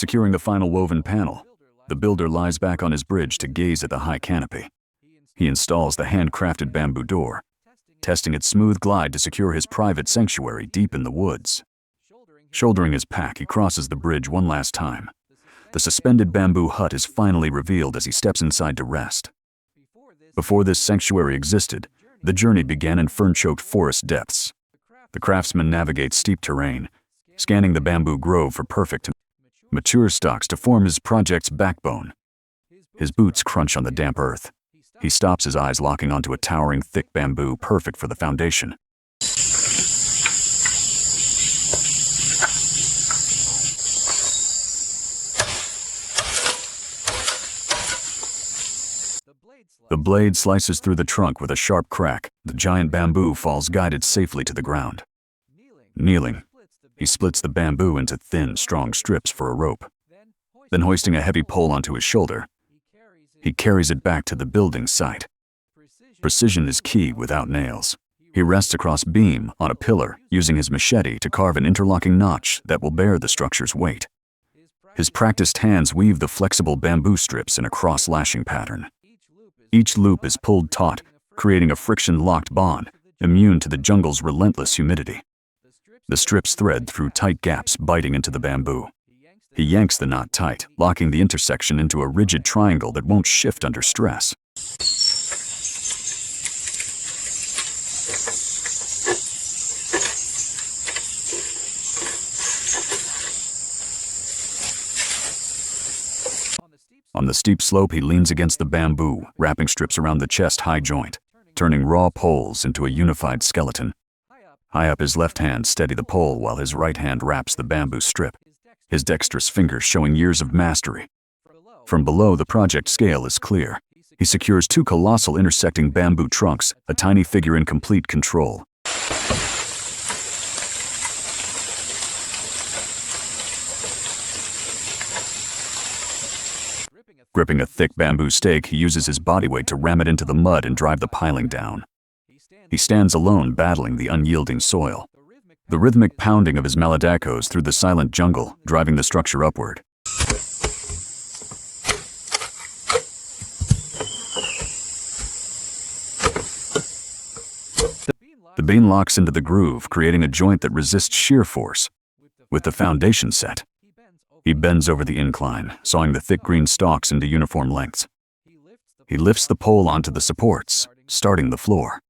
Securing the final woven panel, the builder lies back on his bridge to gaze at the high canopy. He installs the handcrafted bamboo door, testing its smooth glide to secure his private sanctuary deep in the woods. Shouldering his pack, he crosses the bridge one last time. The suspended bamboo hut is finally revealed as he steps inside to rest. Before this sanctuary existed, the journey began in fern-choked forest depths. The craftsman navigates steep terrain, scanning the bamboo grove for perfect, mature stalks to form his project's backbone. His boots crunch on the damp earth. He stops, his eyes locking onto a towering, thick bamboo perfect for the foundation. The blade slices through the trunk with a sharp crack. The giant bamboo falls guided safely to the ground. Kneeling, he splits the bamboo into thin, strong strips for a rope. Then, hoisting a heavy pole onto his shoulder, he carries it back to the building site. Precision is key without nails. He rests across beam on a pillar, using his machete to carve an interlocking notch that will bear the structure's weight. His practiced hands weave the flexible bamboo strips in a cross-lashing pattern. Each loop is pulled taut, creating a friction-locked bond, immune to the jungle's relentless humidity. The strips thread through tight gaps, biting into the bamboo. He yanks the knot tight, locking the intersection into a rigid triangle that won't shift under stress. On the steep slope, he leans against the bamboo, wrapping strips around the chest-high joint, turning raw poles into a unified skeleton. High up, his left hand steadies the pole while his right hand wraps the bamboo strip, his dexterous fingers showing years of mastery. From below, the project scale is clear. He secures two colossal intersecting bamboo trunks, a tiny figure in complete control. Gripping a thick bamboo stake, he uses his body weight to ram it into the mud and drive the piling down. He stands alone, battling the unyielding soil. The rhythmic pounding of his mallet echoes through the silent jungle, driving the structure upward. The beam locks into the groove, creating a joint that resists shear force. With the foundation set, he bends over the incline, sawing the thick green stalks into uniform lengths. He lifts the pole onto the supports, starting the floor.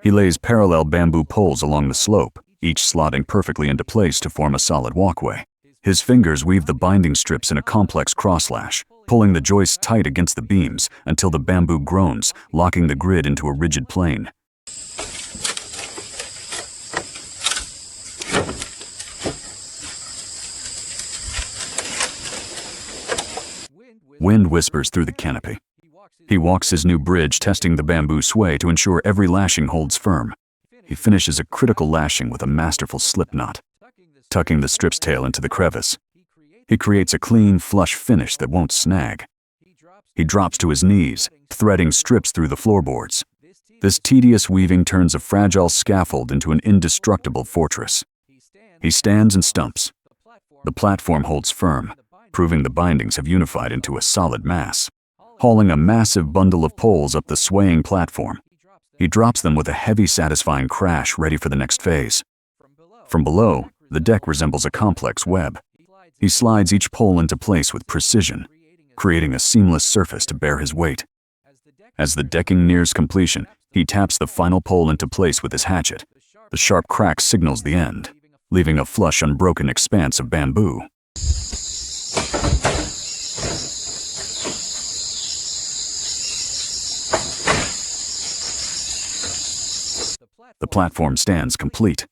He lays parallel bamboo poles along the slope, each slotting perfectly into place to form a solid walkway. His fingers weave the binding strips in a complex crosslash, pulling the joists tight against the beams until the bamboo groans, locking the grid into a rigid plane. Wind whispers through the canopy. He walks his new bridge, testing the bamboo sway to ensure every lashing holds firm. He finishes a critical lashing with a masterful slip knot, tucking the strip's tail into the crevice. He creates a clean, flush finish that won't snag. He drops to his knees, threading strips through the floorboards. This tedious weaving turns a fragile scaffold into an indestructible fortress. He stands and stumps. The platform holds firm, proving the bindings have unified into a solid mass. Hauling a massive bundle of poles up the swaying platform, he drops them with a heavy, satisfying crash, ready for the next phase. From below, the deck resembles a complex web. He slides each pole into place with precision, creating a seamless surface to bear his weight. As the decking nears completion, he taps the final pole into place with his hatchet. The sharp crack signals the end, leaving a flush, unbroken expanse of bamboo. The platform stands complete.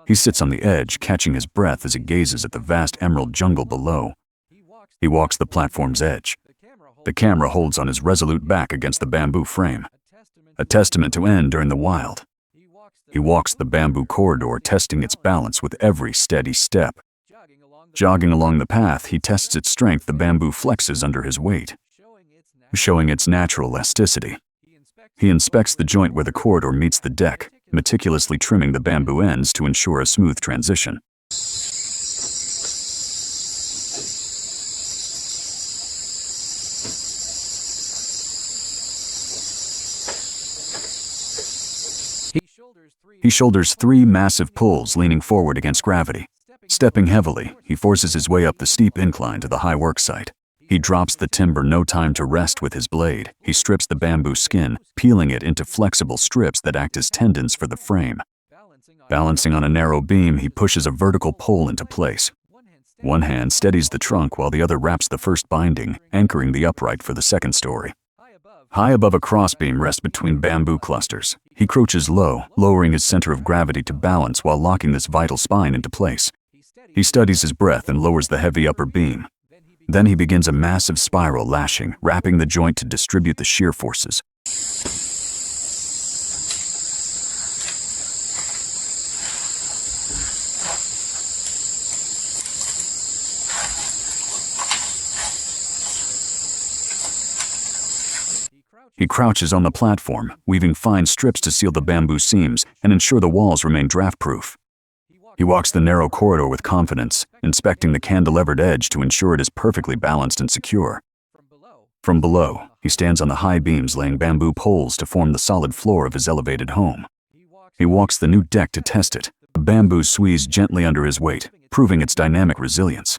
He sits on the edge, catching his breath as he gazes at the vast emerald jungle below. He walks the platform's edge. The camera holds on his resolute back against the bamboo frame, a testament to end during the wild. He walks the bamboo corridor, testing its balance with every steady step. Jogging along the path, he tests its strength. The bamboo flexes under his weight, showing its natural elasticity. He inspects the joint where the corridor meets the deck, meticulously trimming the bamboo ends to ensure a smooth transition. He shoulders 3 massive poles leaning forward against gravity. Stepping heavily, he forces his way up the steep incline to the high work site. He drops the timber, no time to rest with his blade. He strips the bamboo skin, peeling it into flexible strips that act as tendons for the frame. Balancing on a narrow beam, he pushes a vertical pole into place. One hand steadies the trunk while the other wraps the first binding, anchoring the upright for the second story. High above a crossbeam rests between bamboo clusters. He crouches low, lowering his center of gravity to balance while locking this vital spine into place. He steadies his breath and lowers the heavy upper beam. Then he begins a massive spiral lashing, wrapping the joint to distribute the shear forces. He crouches on the platform, weaving fine strips to seal the bamboo seams and ensure the walls remain draft-proof. He walks the narrow corridor with confidence, inspecting the cantilevered edge to ensure it is perfectly balanced and secure. From below, he stands on the high beams laying bamboo poles to form the solid floor of his elevated home. He walks the new deck to test it. The bamboo squeezes gently under his weight, proving its dynamic resilience.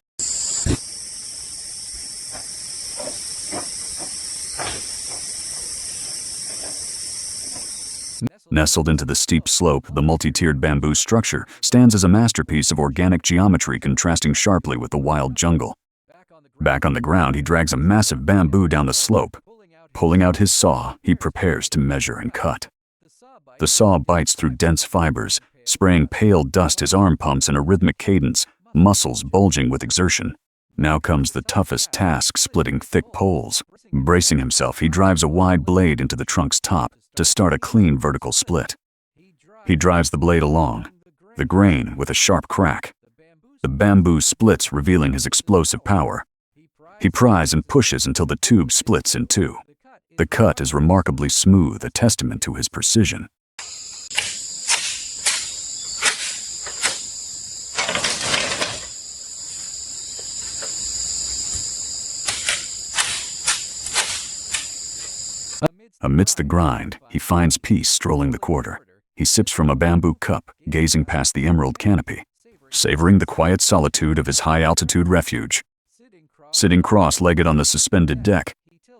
Nestled into the steep slope, the multi-tiered bamboo structure stands as a masterpiece of organic geometry contrasting sharply with the wild jungle. Back on the ground, he drags a massive bamboo down the slope. Pulling out his saw, he prepares to measure and cut. The saw bites through dense fibers, spraying pale dust his arm pumps in a rhythmic cadence, muscles bulging with exertion. Now comes the toughest task, splitting thick poles. Bracing himself, he drives a wide blade into the trunk's top to start a clean vertical split. He drives the blade along, the grain with a sharp crack. The bamboo splits, revealing his explosive power. He pries and pushes until the tube splits in two. The cut is remarkably smooth, a testament to his precision. Amidst the grind, he finds peace strolling the quarter. He sips from a bamboo cup, gazing past the emerald canopy, savoring the quiet solitude of his high-altitude refuge. Sitting cross-legged on the suspended deck,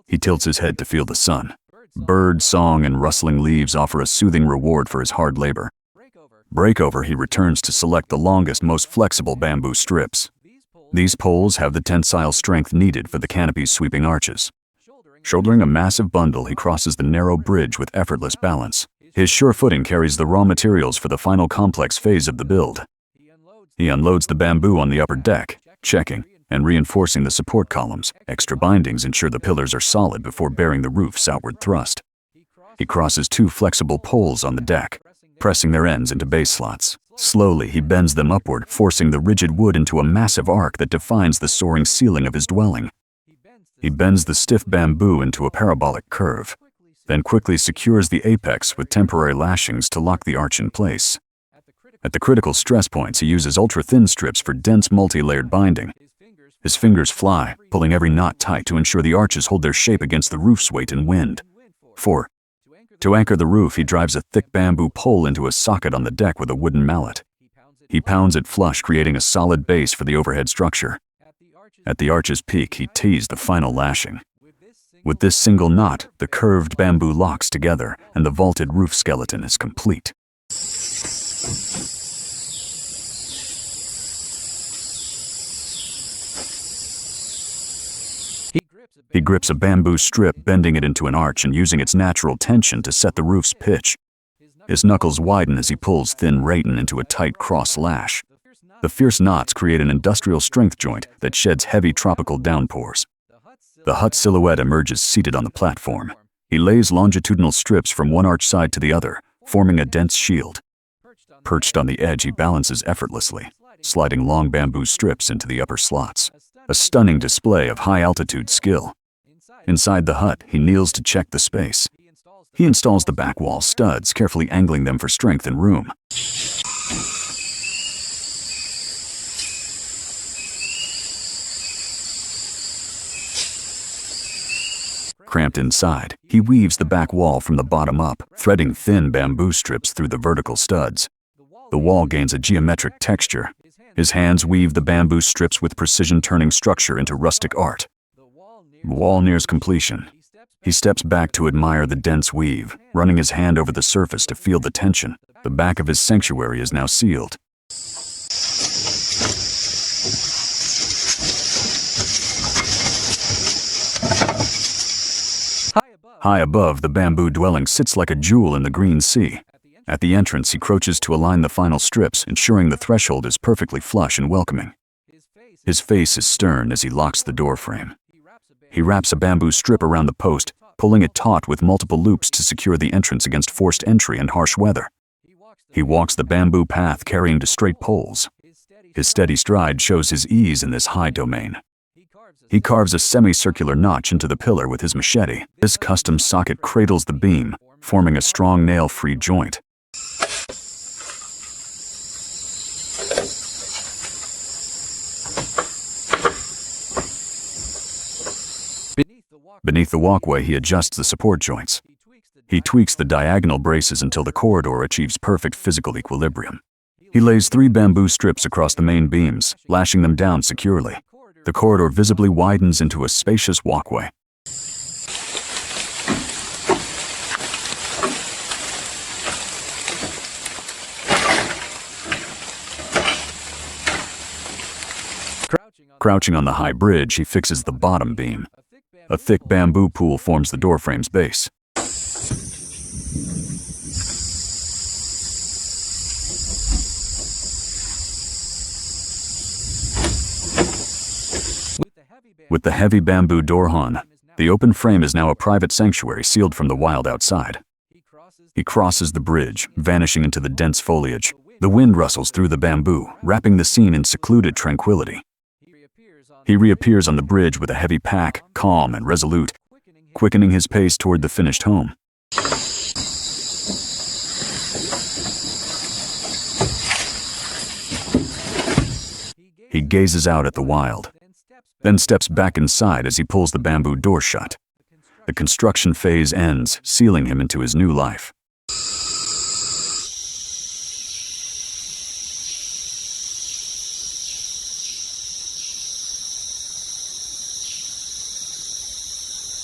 he tilts his head to feel the sun. Bird song and rustling leaves offer a soothing reward for his hard labor. Breakover, he returns to select the longest, most flexible bamboo strips. These poles have the tensile strength needed for the canopy's sweeping arches. Shouldering a massive bundle, he crosses the narrow bridge with effortless balance. His sure footing carries the raw materials for the final complex phase of the build. He unloads the bamboo on the upper deck, checking and reinforcing the support columns. Extra bindings ensure the pillars are solid before bearing the roof's outward thrust. He crosses 2 flexible poles on the deck, pressing their ends into base slots. Slowly, he bends them upward, forcing the rigid wood into a massive arc that defines the soaring ceiling of his dwelling. He bends the stiff bamboo into a parabolic curve, then quickly secures the apex with temporary lashings to lock the arch in place. At the critical stress points, he uses ultra-thin strips for dense multi-layered binding. His fingers fly, pulling every knot tight to ensure the arches hold their shape against the roof's weight and wind. 4. To anchor the roof, he drives a thick bamboo pole into a socket on the deck with a wooden mallet. He pounds it flush, creating a solid base for the overhead structure. At the arch's peak, he tees the final lashing. With this single knot, the curved bamboo locks together, and the vaulted roof skeleton is complete. He grips a bamboo strip, bending it into an arch and using its natural tension to set the roof's pitch. His knuckles widen as he pulls thin rattan into a tight cross lash. The fierce knots create an industrial strength joint that sheds heavy tropical downpours. The hut silhouette emerges seated on the platform. He lays longitudinal strips from one arch side to the other, forming a dense shield. Perched on the edge, he balances effortlessly, sliding long bamboo strips into the upper slots. A stunning display of high-altitude skill. Inside the hut, he kneels to check the space. He installs the back wall studs, carefully angling them for strength and room. Cramped inside, he weaves the back wall from the bottom up, threading thin bamboo strips through the vertical studs. The wall gains a geometric texture. His hands weave the bamboo strips with precision, turning structure into rustic art. The wall nears completion. He steps back to admire the dense weave, running his hand over the surface to feel the tension. The back of his sanctuary is now sealed. High above, the bamboo dwelling sits like a jewel in the green sea. At the entrance, he crouches to align the final strips, ensuring the threshold is perfectly flush and welcoming. His face is stern as he locks the door frame. He wraps a bamboo strip around the post, pulling it taut with multiple loops to secure the entrance against forced entry and harsh weather. He walks the bamboo path carrying to straight poles. His steady stride shows his ease in this high domain. He carves a semicircular notch into the pillar with his machete. This custom socket cradles the beam, forming a strong nail-free joint. Beneath the walkway, he adjusts the support joints. He tweaks the diagonal braces until the corridor achieves perfect physical equilibrium. He lays 3 bamboo strips across the main beams, lashing them down securely. The corridor visibly widens into a spacious walkway. Crouching on the high bridge, he fixes the bottom beam. A thick bamboo pool forms the doorframe's base. With the heavy bamboo door on, the open frame is now a private sanctuary sealed from the wild outside. He crosses the bridge, vanishing into the dense foliage. The wind rustles through the bamboo, wrapping the scene in secluded tranquility. He reappears on the bridge with a heavy pack, calm and resolute, quickening his pace toward the finished home. He gazes out at the wild, then steps back inside as he pulls the bamboo door shut. The construction phase ends, sealing him into his new life.